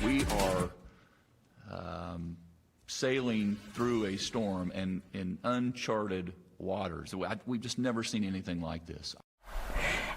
We are sailing through a storm and in uncharted waters. We've just never seen anything like this.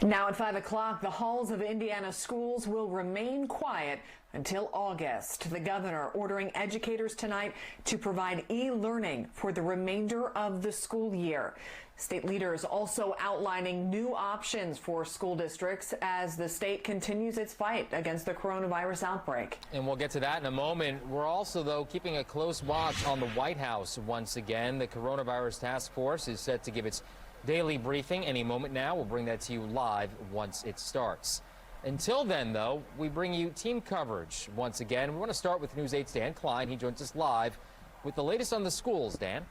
Now at 5 o'clock, the halls of Indiana schools will remain quiet until August. The governor ordering educators tonight to provide e-learning for the remainder of the school year. State leaders also outlining new options for school districts as the state continues its fight against the coronavirus outbreak. And we'll get to that in a moment. We're also, though, keeping a close watch on the White House once again. The coronavirus task force is set to give its daily briefing any moment now. We'll bring that to you live once it starts. Until then, though, we bring you team coverage once again. We want to start with News 8's Dan Klein. He joins us live with the latest on the schools. Dan?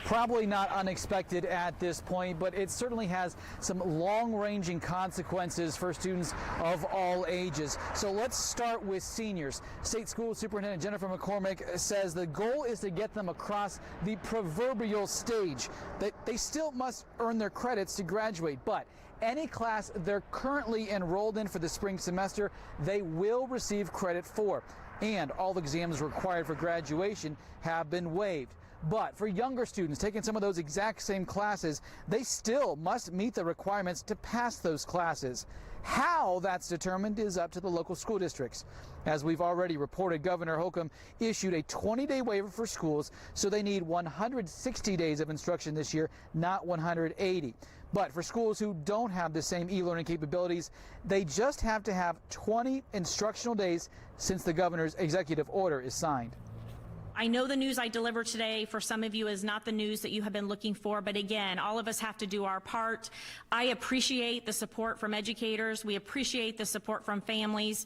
Probably not unexpected at this point, but it certainly has some long-ranging consequences for students of all ages. So let's start with seniors. State School Superintendent Jennifer McCormick says the goal is to get them across the proverbial stage. They still must earn their credits to graduate, but any class they're currently enrolled in for the spring semester, they will receive credit for. And all exams required for graduation have been waived. But for younger students taking some of those exact same classes, they still must meet the requirements to pass those classes. How that's determined is up to the local school districts. As we've already reported, Governor Holcomb issued a 20-day waiver for schools, so they need 160 days of instruction this year, not 180. But for schools who don't have the same e-learning capabilities, they just have to have 20 instructional days since the governor's executive order is signed. I know the news I delivered today for some of you is not the news that you have been looking for, but again, all of us have to do our part. I appreciate the support from educators. We appreciate the support from families.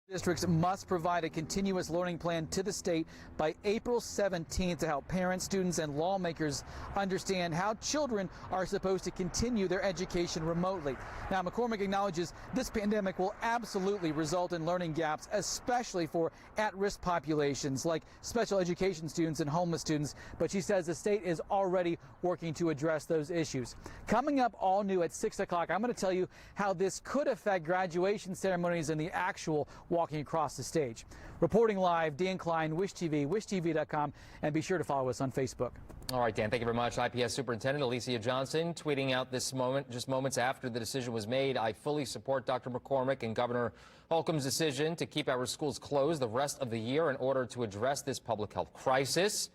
Districts must provide a continuous learning plan to the state by April 17th to help parents, students, and lawmakers understand how children are supposed to continue their education remotely. Now, McCormick acknowledges this pandemic will absolutely result in learning gaps, especially for at-risk populations like special education students and homeless students, but she says the state is already working to address those issues. Coming up all new at 6 o'clock, I'm going to tell you how this could affect graduation ceremonies and the actual walking across the stage. Reporting live, Dan Klein, Wish TV, wishtv.com, and be sure to follow us on Facebook. All right, Dan, thank you very much. IPS Superintendent Alicia Johnson tweeting out this moment, just moments after the decision was made. I fully support Dr. McCormick and Governor Holcomb's decision to keep our schools closed the rest of the year in order to address this public health crisis.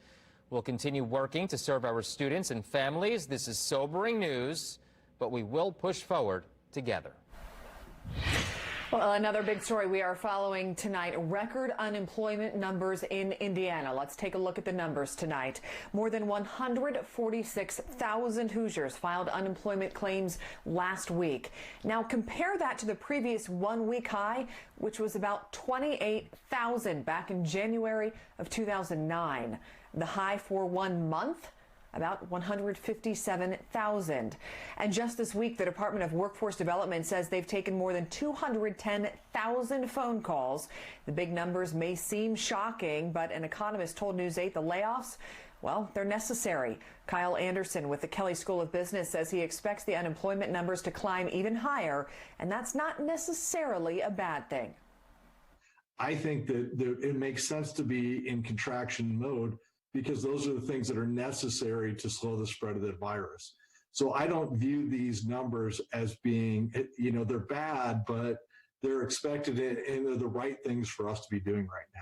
We'll continue working to serve our students and families. This is sobering news, but we will push forward together. Well, another big story we are following tonight, record unemployment numbers in Indiana. Let's take a look at the numbers tonight. More than 146,000 Hoosiers filed unemployment claims last week. Now compare that to the previous one-week high, which was about 28,000 back in January of 2009. The high for 1 month, about 157,000. And just this week, the Department of Workforce Development says they've taken more than 210,000 phone calls. The big numbers may seem shocking, but an economist told News 8 the layoffs, well, they're necessary. Kyle Anderson with the Kelley School of Business says he expects the unemployment numbers to climb even higher, and that's not necessarily a bad thing. I think that it makes sense to be in contraction mode, because those are the things that are necessary to slow the spread of the virus. So I don't view these numbers as being, they're bad, but they're expected and they're the right things for us to be doing right now.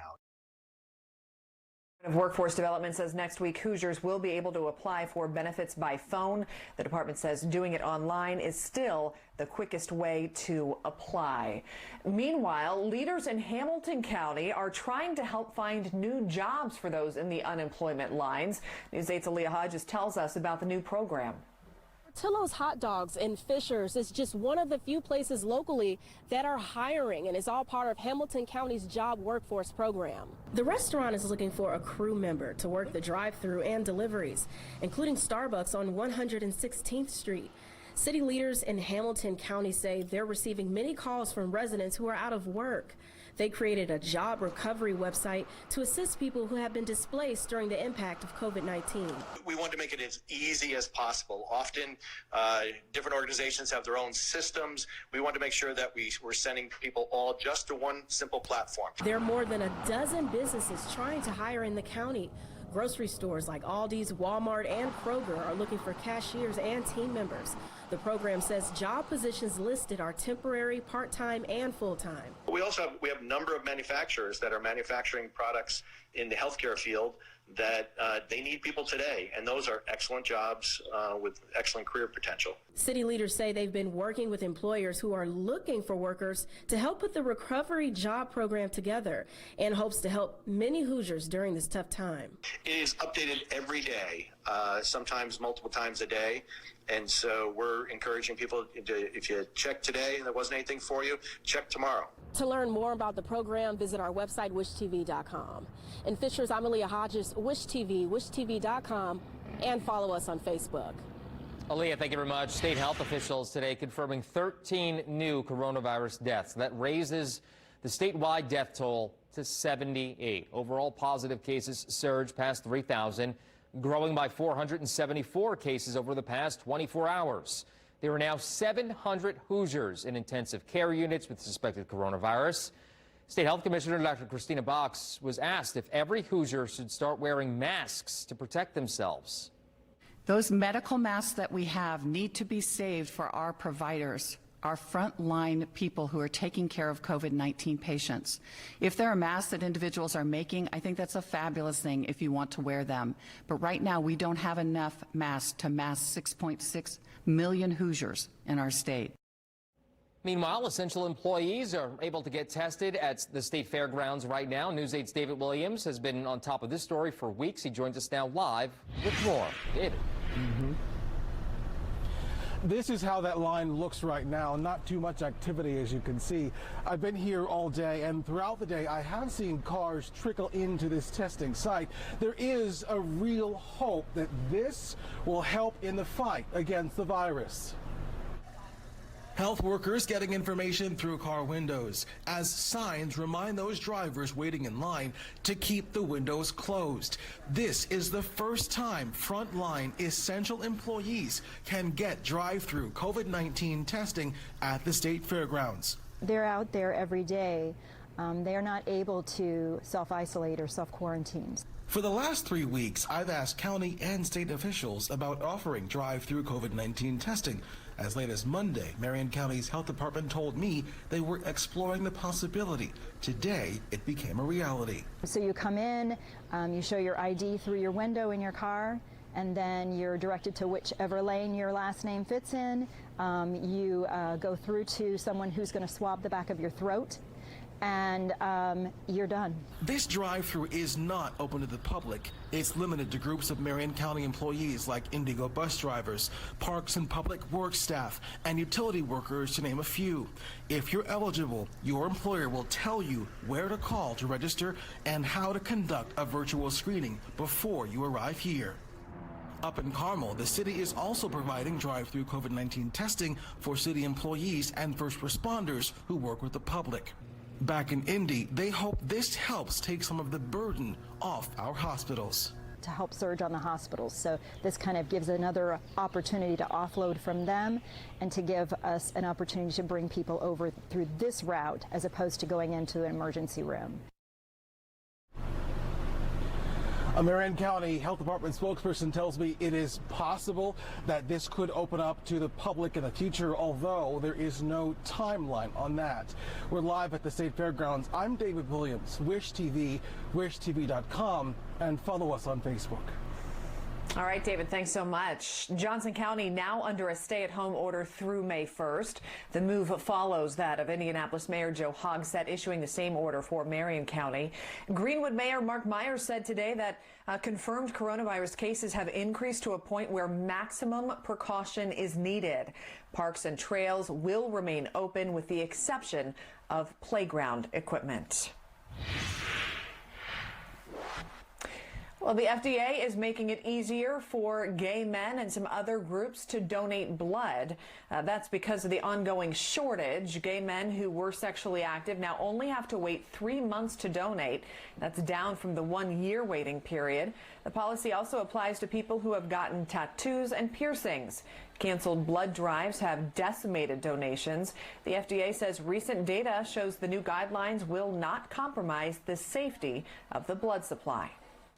Of Workforce Development says next week Hoosiers will be able to apply for benefits by phone. The department says doing it online is still the quickest way to apply. Meanwhile, leaders in Hamilton County are trying to help find new jobs for those in the unemployment lines. News 8's Aaliyah Hodges tells us about the new program. Portillo's Hot Dogs in Fishers is just one of the few places locally that are hiring, and is all part of Hamilton County's job workforce program. The restaurant is looking for a crew member to work the drive-thru and deliveries, including Starbucks on 116th Street. City leaders in Hamilton County say they're receiving many calls from residents who are out of work. They created a job recovery website to assist people who have been displaced during the impact of COVID-19. We want to make it as easy as possible. Often, different organizations have their own systems. We want to make sure that we're sending people all just to one simple platform. There are more than a dozen businesses trying to hire in the county. Grocery stores like Aldi's, Walmart, and Kroger are looking for cashiers and team members. The program says job positions listed are temporary, part-time, and full-time. We have a number of manufacturers that are manufacturing products in the healthcare field that they need people today, and those are excellent jobs with excellent career potential. City leaders say they've been working with employers who are looking for workers to help put the recovery job program together and hopes to help many Hoosiers during this tough time. It is updated every day, sometimes multiple times a day. And so we're encouraging people to, if you check today and there wasn't anything for you, check tomorrow. To learn more about the program, visit our website, wishtv.com. In Fishers, I'm Aaliyah Hodges, Wish TV, wishtv.com, and follow us on Facebook. Aaliyah, thank you very much. State health officials today confirming 13 new coronavirus deaths. That raises the statewide death toll to 78. Overall positive cases surged past 3,000. Growing by 474 cases over the past 24 hours. There are now 700 Hoosiers in intensive care units with suspected coronavirus. State Health Commissioner Dr. Christina Box was asked if every Hoosier should start wearing masks to protect themselves. Those medical masks that we have need to be saved for our providers, our frontline people who are taking care of COVID-19 patients. If there are masks that individuals are making, I think that's a fabulous thing if you want to wear them. But right now, we don't have enough masks to mask 6.6 million Hoosiers in our state. Meanwhile, essential employees are able to get tested at the state fairgrounds right now. News 8's David Williams has been on top of this story for weeks. He joins us now live with more. David. This is how that line looks right now. Not too much activity, as you can see. I've been here all day, and throughout the day, I have seen cars trickle into this testing site. There is a real hope that this will help in the fight against the virus. Health workers getting information through car windows as signs remind those drivers waiting in line to keep the windows closed. This is the first time frontline essential employees can get drive-through COVID-19 testing at the state fairgrounds. They're out there every day. They are not able to self-isolate or self-quarantine. For the last 3 weeks, I've asked county and state officials about offering drive-through COVID-19 testing. As late as Monday, Marion County's health department told me they were exploring the possibility. Today, it became a reality. So you come in, you show your ID through your window in your car, and then you're directed to whichever lane your last name fits in. You go through to someone who's going to swab the back of your throat, and you're done. This drive-through is not open to the public. It's limited to groups of Marion County employees like Indigo bus drivers, parks and public works staff, and utility workers, to name a few. If you're eligible, your employer will tell you where to call to register and how to conduct a virtual screening before you arrive here. Up in Carmel, the city is also providing drive-through COVID-19 testing for city employees and first responders who work with the public. Back in Indy, they hope this helps take some of the burden off our hospitals. To help surge on the hospitals. So this kind of gives another opportunity to offload from them and to give us an opportunity to bring people over through this route as opposed to going into an emergency room. A Marion County Health Department spokesperson tells me it is possible that this could open up to the public in the future, although there is no timeline on that. We're live at the State Fairgrounds. I'm David Williams, Wish TV, wishtv.com, and follow us on Facebook. All right, David, thanks so much. Johnson County now under a stay-at-home order through May 1st. The move follows that of Indianapolis Mayor Joe Hogsett issuing the same order for Marion County. Greenwood Mayor Mark Myers said today that confirmed coronavirus cases have increased to a point where maximum precaution is needed. Parks and trails will remain open with the exception of playground equipment. Well, the FDA is making it easier for gay men and some other groups to donate blood. That's because of the ongoing shortage. Gay men who were sexually active now only have to wait 3 months to donate. That's down from the 1-year waiting period. The policy also applies to people who have gotten tattoos and piercings. Canceled blood drives have decimated donations. The FDA says recent data shows the new guidelines will not compromise the safety of the blood supply.